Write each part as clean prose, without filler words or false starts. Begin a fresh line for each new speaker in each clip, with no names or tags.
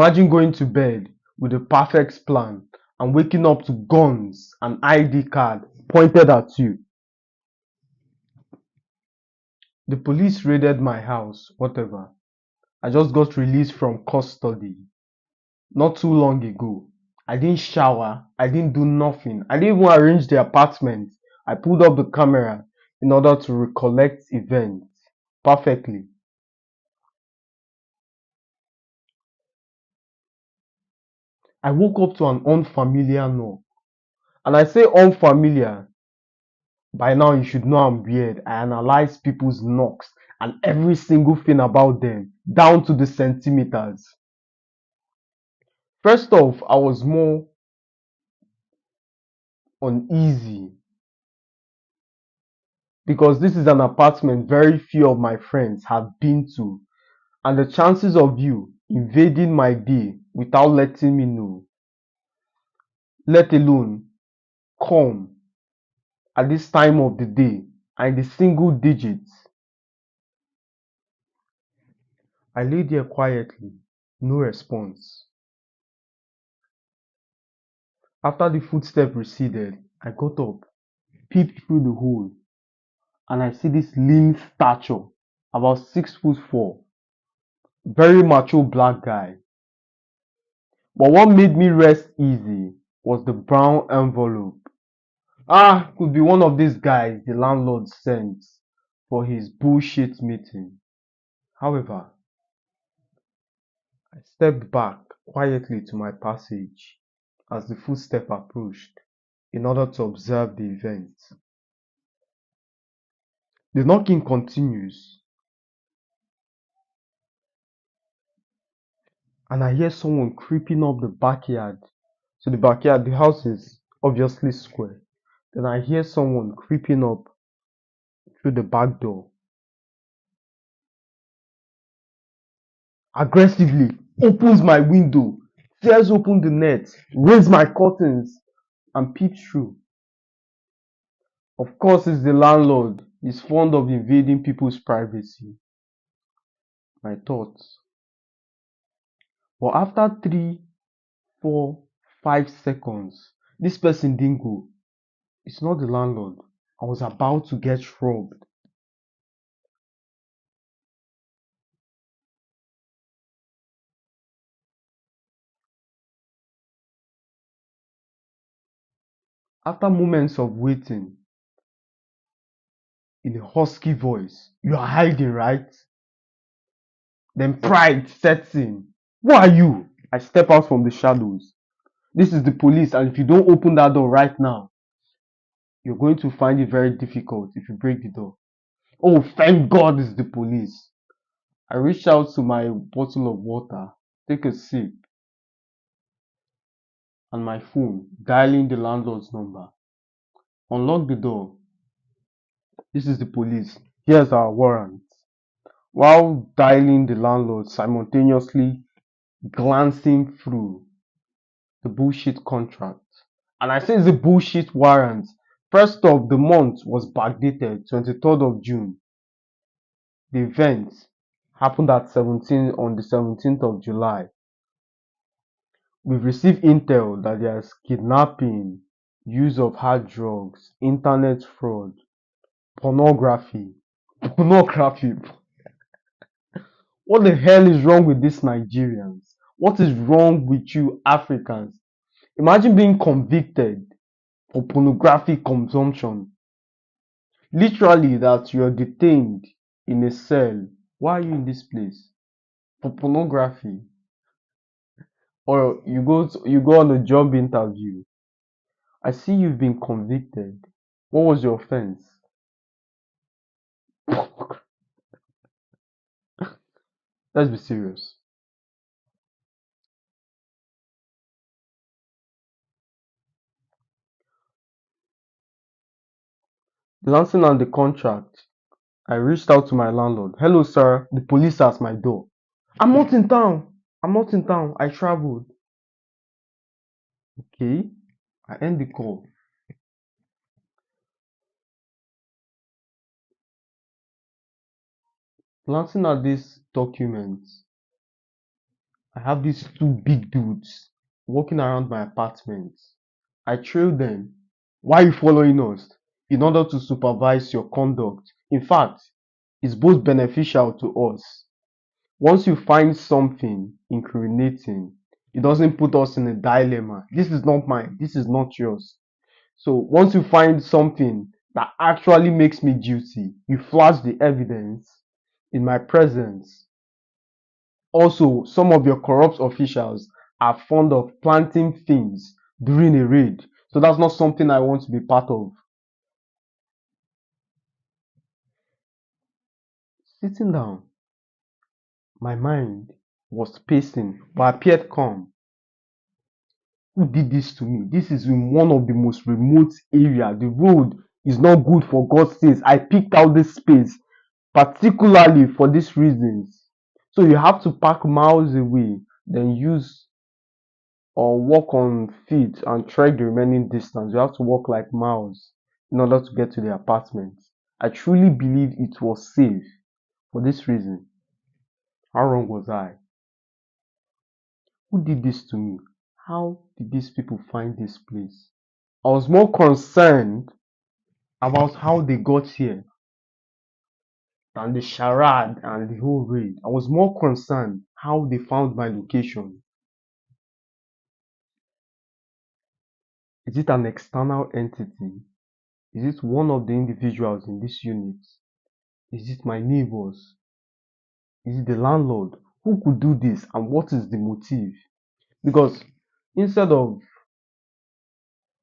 Imagine going to bed with a perfect plan and waking up to guns and ID card pointed at you. The police raided my house, whatever. I just got released from custody not too long ago. I didn't shower, I didn't do nothing. I didn't even arrange the apartment. I pulled up the camera in order to recollect events perfectly. I woke up to an unfamiliar knock. And I say unfamiliar. By now, you should know I'm weird. I analyze people's knocks and every single thing about them, down to the centimeters. First off, I was more uneasy because this is an apartment very few of my friends have been to, and the chances of you invading my day without letting me know, let alone come at this time of the day and the single digits. I lay there quietly, no response. After the footstep receded, I got up, peeped through the hole, and I see this lean stature, about 6'4", very macho black guy. But what made me rest easy was the brown envelope. Could be one of these guys the landlord sent for his bullshit meeting. However, I stepped back quietly to my passage as the footstep approached in order to observe the event. The knocking continues, and I hear someone creeping up the backyard. So the backyard, the house is obviously square. Then I hear someone creeping up through the back door, aggressively opens my window, tears open the net, raises my curtains, and peeps through. Of course, it's the landlord. He's fond of invading people's privacy. My thoughts. But after 3, 4, 5 seconds, this person didn't go. It's not the landlord. I was about to get robbed. After moments of waiting, in a husky voice, "You are hiding, right?" Then pride sets in. "Who are you?" I step out from the shadows. "This is the police, and if you don't open that door right now, you're going to find it very difficult if you break the door." "Oh, thank God it's the police." I reach out to my bottle of water, take a sip, and my phone, dialing the landlord's number. Unlock the door. "This is the police. Here's our warrant." While dialing the landlord, simultaneously glancing through the bullshit contract. And I say it's a bullshit warrant. First off, the month was backdated 23rd of June. The event happened on the 17th of July. We've received intel that there's kidnapping, use of hard drugs, internet fraud, pornography. Pornography. What the hell is wrong with these Nigerians? What is wrong with you Africans? Imagine being convicted for pornographic consumption. Literally that you're detained in a cell. Why are you in this place? For pornography. Or you go on a job interview. I see you've been convicted. What was your offense? Let's be serious. Glancing at the contract, I reached out to my landlord. "Hello, sir. The police are at my door." "I'm not in town. I'm not in town. I traveled." Okay. I end the call. Glancing at this document, I have these two big dudes walking around my apartment. I trail them. Why are you following us? In order to supervise your conduct. In fact, it's both beneficial to us. Once you find something incriminating, it doesn't put us in a dilemma. This is not mine. This is not yours. So once you find something that actually makes me guilty, you flash the evidence in my presence. Also, some of your corrupt officials are fond of planting things during a raid. So that's not something I want to be part of. Sitting down, my mind was pacing, but I appeared calm. Who did this to me? This is in one of the most remote area. The road is not good for God's sake. I picked out this space particularly for these reasons. So you have to park miles away, then use or walk on feet and trek the remaining distance. You have to walk like miles in order to get to the apartment. I truly believe it was safe for this reason. How wrong was I? Who did this to me? How did these people find this place? I was more concerned about how they got here than the charade and the whole raid. I was more concerned how they found my location. Is it an external entity? Is it one of the individuals in this unit? Is it my neighbors? Is it the landlord? Who could do this and what is the motive? Because instead of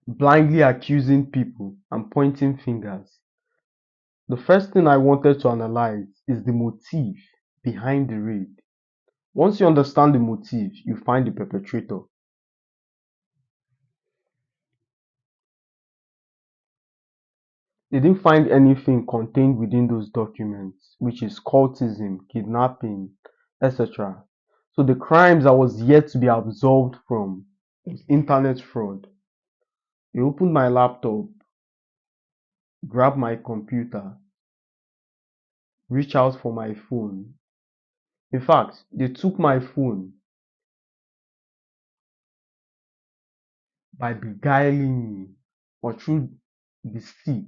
blindly accusing people and pointing fingers, the first thing I wanted to analyze is the motive behind the raid. Once you understand the motive, you find the perpetrator. They didn't find anything contained within those documents, which is cultism, kidnapping, etc. So the crimes I was yet to be absolved from was internet fraud. They opened my laptop, grabbed my computer, reached out for my phone. In fact, they took my phone by beguiling me or through deceit.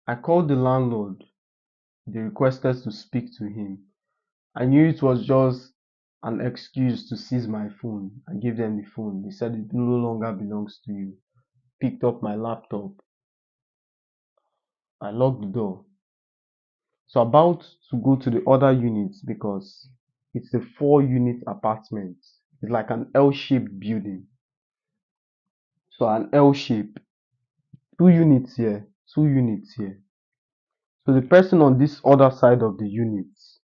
I called the landlord. They requested to speak to him. I knew it was just an excuse to seize my phone. I gave them the phone. They said it no longer belongs to you. Picked up my laptop. I locked the door. So about to go to the other units because it's a 4 unit apartment. It's like an L-shaped building. So an L shape. 2 units here, 2 units here. So the person on this other side of the units,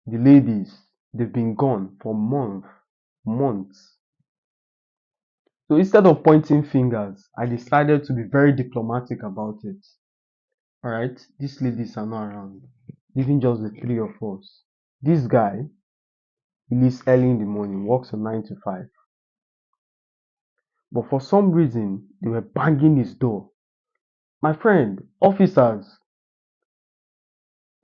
the ladies, they've been gone for months. So instead of pointing fingers, I decided to be very diplomatic about it. Alright, these ladies are not around, leaving just the three of us. This guy, he leaves early in the morning, works a 9 to 5. But for some reason, they were banging his door. My friend, officers,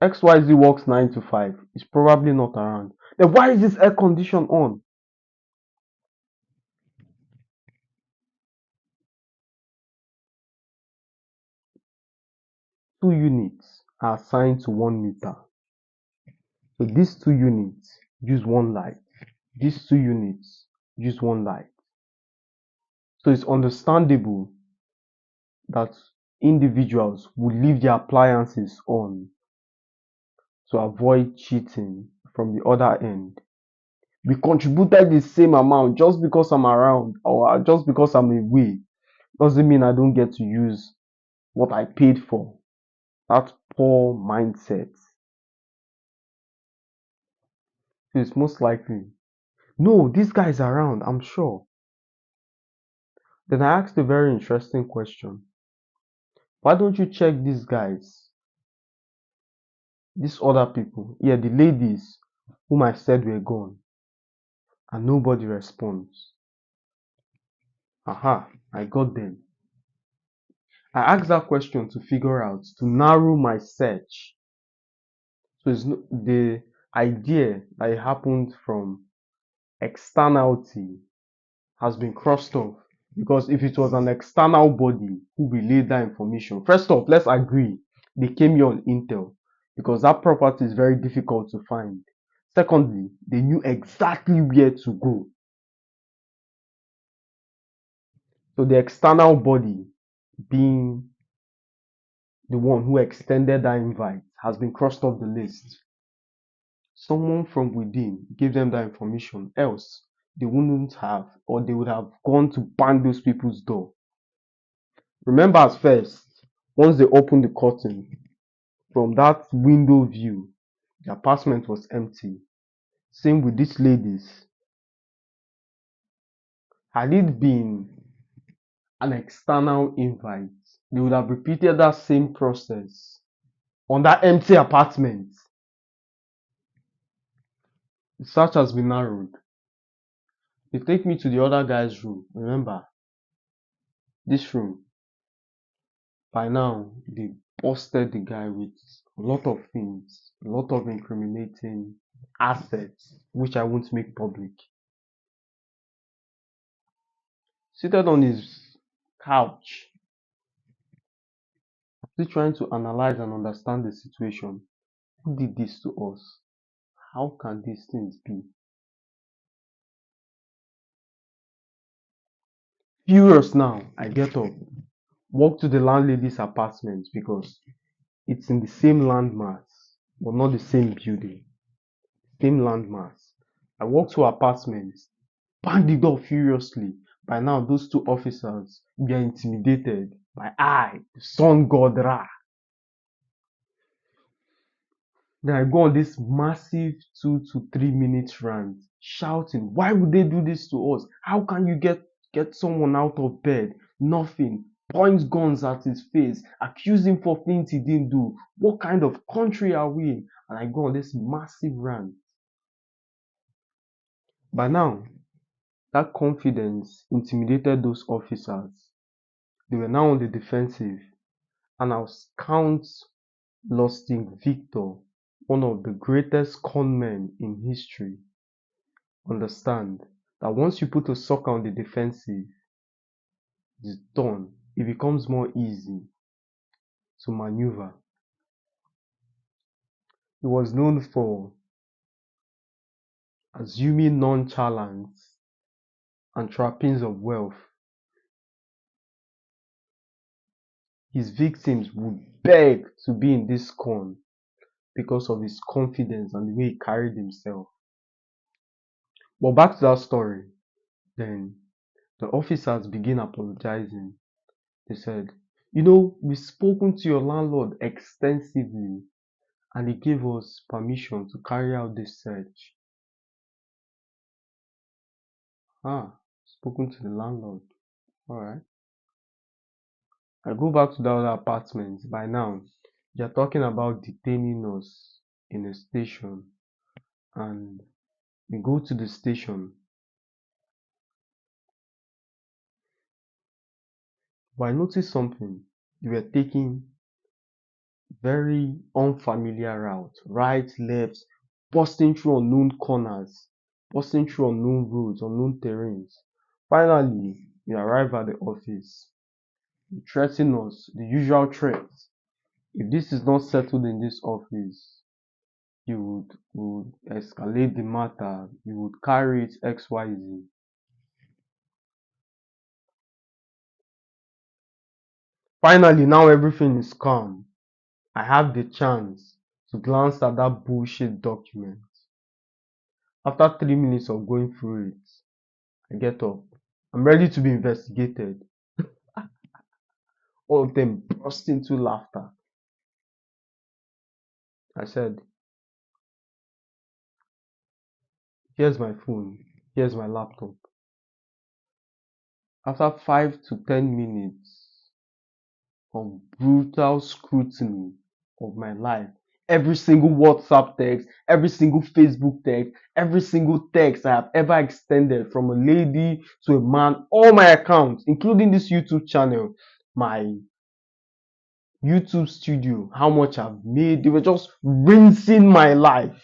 XYZ works 9 to 5. Is probably not around. Then why is this air condition on? 2 units are assigned to 1 meter. So these 2 units use one light. These 2 units use one light. So it's understandable that individuals would leave their appliances on to avoid cheating from the other end. We contributed the same amount. Just because I'm around or just because I'm away doesn't mean I don't get to use what I paid for. That poor mindset. So it's most likely, no, this guy is around, I'm sure. Then I asked a very interesting question. Why don't you check these guys, these other people? Yeah, the ladies whom I said were gone, and nobody responds. Aha, I got them. I asked that question to figure out, to narrow my search. So it's the idea that it happened from externality has been crossed off. Because if it was an external body who relayed that information, first off, let's agree they came here on Intel because that property is very difficult to find. Secondly, they knew exactly where to go. So the external body being the one who extended that invite has been crossed off the list. Someone from within gave them that information, else they wouldn't have, or they would have gone to bang those people's door. Remember at first, once they opened the curtain, from that window view, the apartment was empty. Same with these ladies. Had it been an external invite, they would have repeated that same process on that empty apartment. The search has been narrowed. They take me to the other guy's room. Remember, this room. By now, they busted the guy with a lot of things, a lot of incriminating assets, which I won't make public. Seated on his couch, still trying to analyze and understand the situation. Who did this to us? How can these things be? Furious now, I get up, walk to the landlady's apartment because it's in the same landmass, but not the same building. Same landmass. I walk to her apartment, bang the door furiously. By now, those two officers were intimidated by I, the sun god Ra. Then I go on this massive 2 to 3 minute rant, shouting, why would they do this to us? How can you get someone out of bed? Nothing. Point guns at his face, accuse him for things he didn't do. What kind of country are we in? And I go on this massive rant. By now, that confidence intimidated those officers. They were now on the defensive, and I was count Lustig Victor, one of the greatest conmen in history, understand that once you put a sucker on the defensive, it's done. It becomes more easy to maneuver. He was known for assuming nonchalance and trappings of wealth. His victims would beg to be in this con because of his confidence and the way he carried himself. But back to that story, then the officers begin apologizing. They said, we've spoken to your landlord extensively and he gave us permission to carry out this search. Spoken to the landlord. Alright. I go back to the other apartment. By now, they're talking about detaining us in a station. And we go to the station. But I noticed something. They were taking very unfamiliar route, right, left, busting through unknown corners, busting through unknown roads, unknown terrains. Finally, we arrive at the office. They threaten us, the usual threats. If this is not settled in this office, you would escalate the matter, you would carry it XYZ. Finally, now everything is calm. I have the chance to glance at that bullshit document. After 3 minutes of going through it, I get up. I'm ready to be investigated. All of them burst into laughter. I said, here's my phone, here's my laptop. After 5 to 10 minutes of brutal scrutiny of my life, every single WhatsApp text, every single Facebook text, every single text I have ever extended from a lady to a man, all my accounts, including this YouTube channel, my YouTube studio, how much I've made, they were just rinsing my life.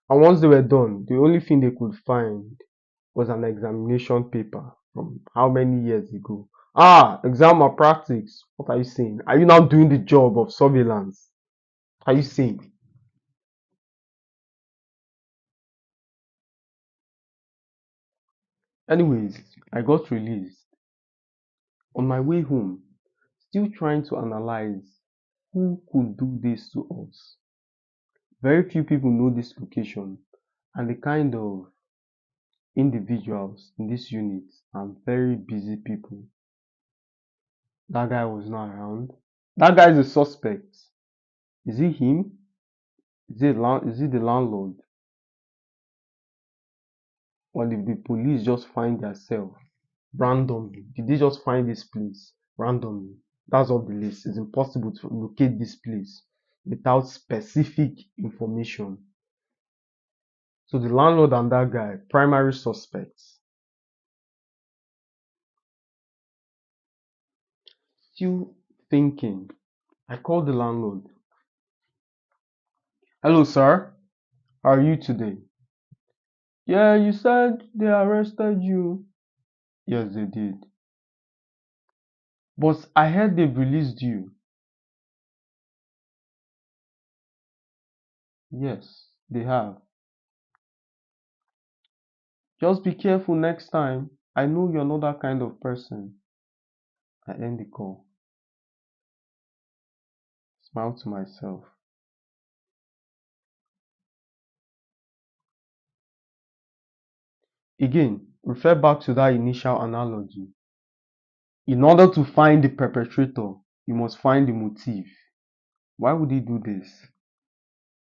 And once they were done, the only thing they could find was an examination paper from how many years ago. Ah, exam malpractice. What are you saying? Are you now doing the job of surveillance? Are you saying? Anyways, I got released. On my way home, still trying to analyze who could do this to us. Very few people know this location, and the kind of individuals in this unit are very busy people. That guy was not around. That guy is a suspect. Is it him? Is it the landlord? Or did the police just find themselves randomly? Did they just find this place randomly? That's all the list. It's impossible to locate this place without specific information. So the landlord and that guy, primary suspects. Still thinking. I called the landlord. Hello, sir. How are you today? Yeah, you said they arrested you. Yes, they did. But I heard they've released you. Yes, they have. Just be careful next time. I know you're not that kind of person. I end the call. Smile to myself. Again, refer back to that initial analogy. In order to find the perpetrator, you must find the motive. Why would he do this?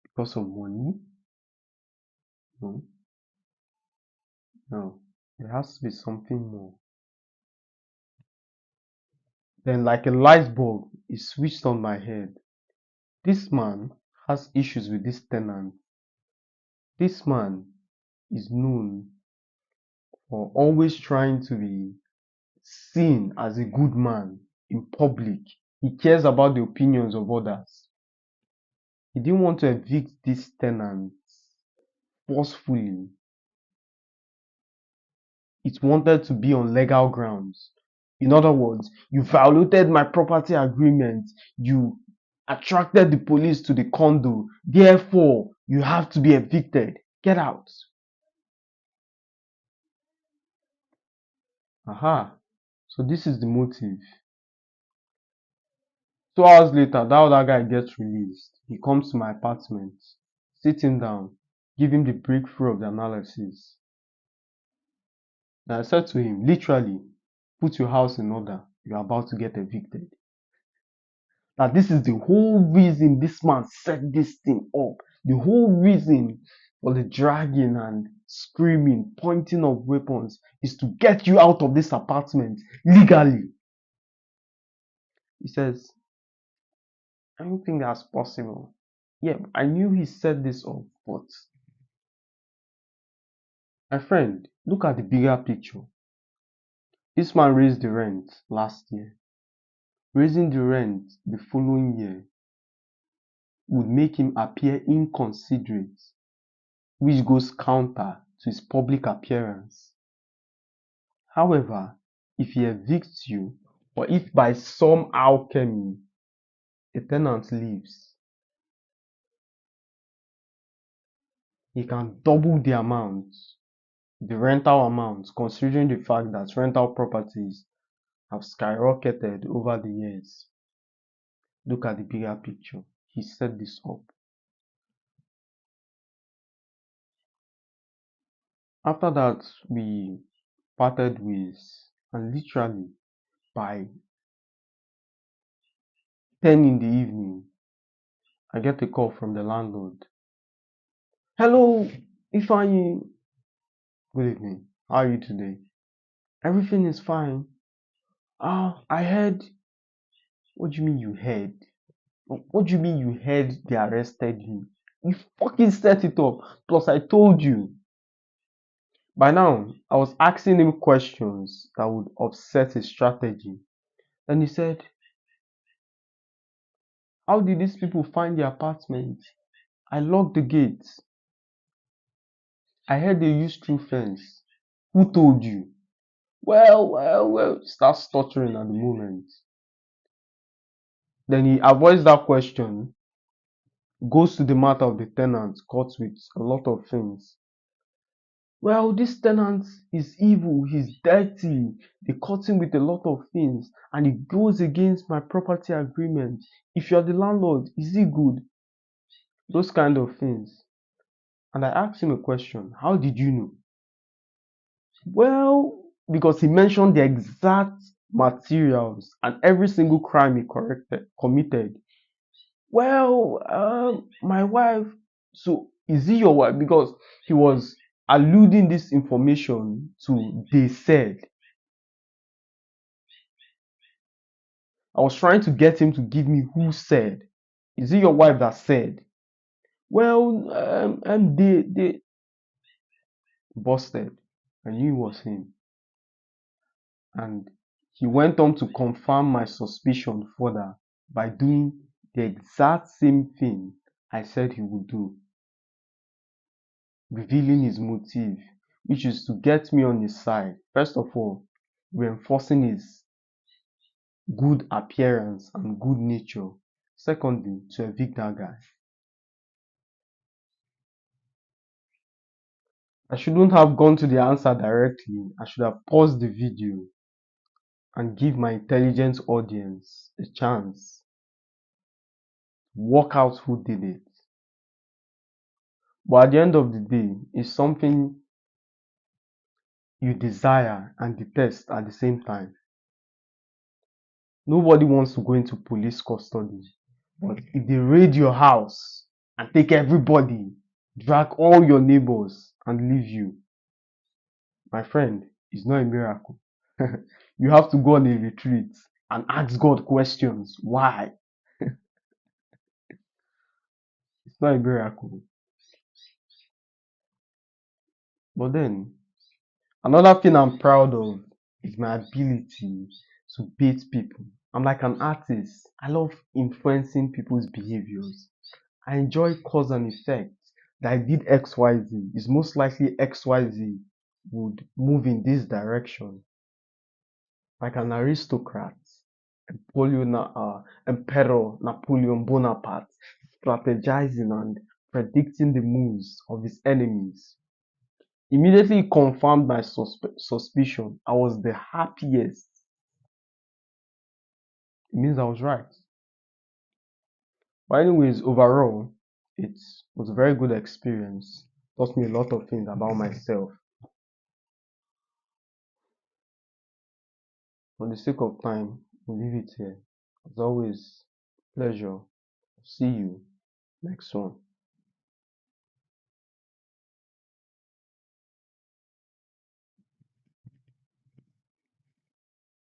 Because of money? No, no. There has to be something more. Then, like a light bulb, it switched on my head. This man has issues with this tenant. This man is known for always trying to be seen as a good man in public. He cares about the opinions of others. He didn't want to evict this tenant forcefully. It wanted to be on legal grounds. In other words, you violated my property agreement. You attracted the police to the condo. Therefore, you have to be evicted. Get out. Aha. So this is the motive. 2 hours later, that other guy gets released. He comes to my apartment, sit him down, give him the breakthrough of the analysis. And I said to him, literally, put your house in order. You're about to get evicted. That this is the whole reason this man set this thing up. The whole reason for the dragging and screaming, pointing of weapons is to get you out of this apartment legally. He says, I don't think that's possible. Yeah, I knew he set this up, but my friend, look at the bigger picture. This man raised the rent last year. Raising the rent the following year would make him appear inconsiderate, which goes counter to his public appearance. However, if he evicts you, or if by some alchemy a tenant leaves, he can double the amount, the rental amount, considering the fact that rental properties have skyrocketed over the years. Look at the bigger picture. He set this up. After that, we parted ways, and literally by 10 in the evening, I get a call from the landlord. Hello, Ifeanyi. Good evening. How are you today? Everything is fine. Ah, I heard. What do you mean you heard? What do you mean you heard they arrested you? You fucking set it up. Plus, I told you. By now, I was asking him questions that would upset his strategy. And he said, how did these people find the apartment? I locked the gates. I heard they use true fence. Who told you? Well, starts stuttering at the moment. Then he avoids that question, goes to the matter of the tenant, cuts with a lot of things. Well, this tenant is evil, he's dirty, they cut him with a lot of things, and it goes against my property agreement. If you're the landlord, is he good? Those kind of things. And I asked him a question, how did you know? Well, because he mentioned the exact materials and every single crime he committed. Well, my wife. So is he your wife? Because he was alluding this information to they said. I was trying to get him to give me who said. Is it your wife that said? Well, and they busted. I knew it was him. And he went on to confirm my suspicion further by doing the exact same thing I said he would do, revealing his motive, which is to get me on his side. First of all, reinforcing his good appearance and good nature. Secondly, to evict that guy. I shouldn't have gone to the answer directly. I should have paused the video and give my intelligent audience a chance to work out who did it. But at the end of the day, it's something you desire and detest at the same time. Nobody wants to go into police custody. But if they raid your house and take everybody, drag all your neighbors and leave you, my friend, it's not a miracle. You have to go on a retreat and ask God questions. Why? It's not a miracle. But then, another thing I'm proud of is my ability to bait people. I'm like an artist. I love influencing people's behaviors. I enjoy cause and effect. That I did XYZ. It's most likely XYZ would move in this direction. Like an aristocrat. Emperor Napoleon Bonaparte strategizing and predicting the moves of his enemies. Immediately confirmed my suspicion. I was the happiest. It means I was right. But anyways, overall, it was a very good experience. Taught me a lot of things about myself. For the sake of time, we'll leave it here. As always, pleasure. See you next one.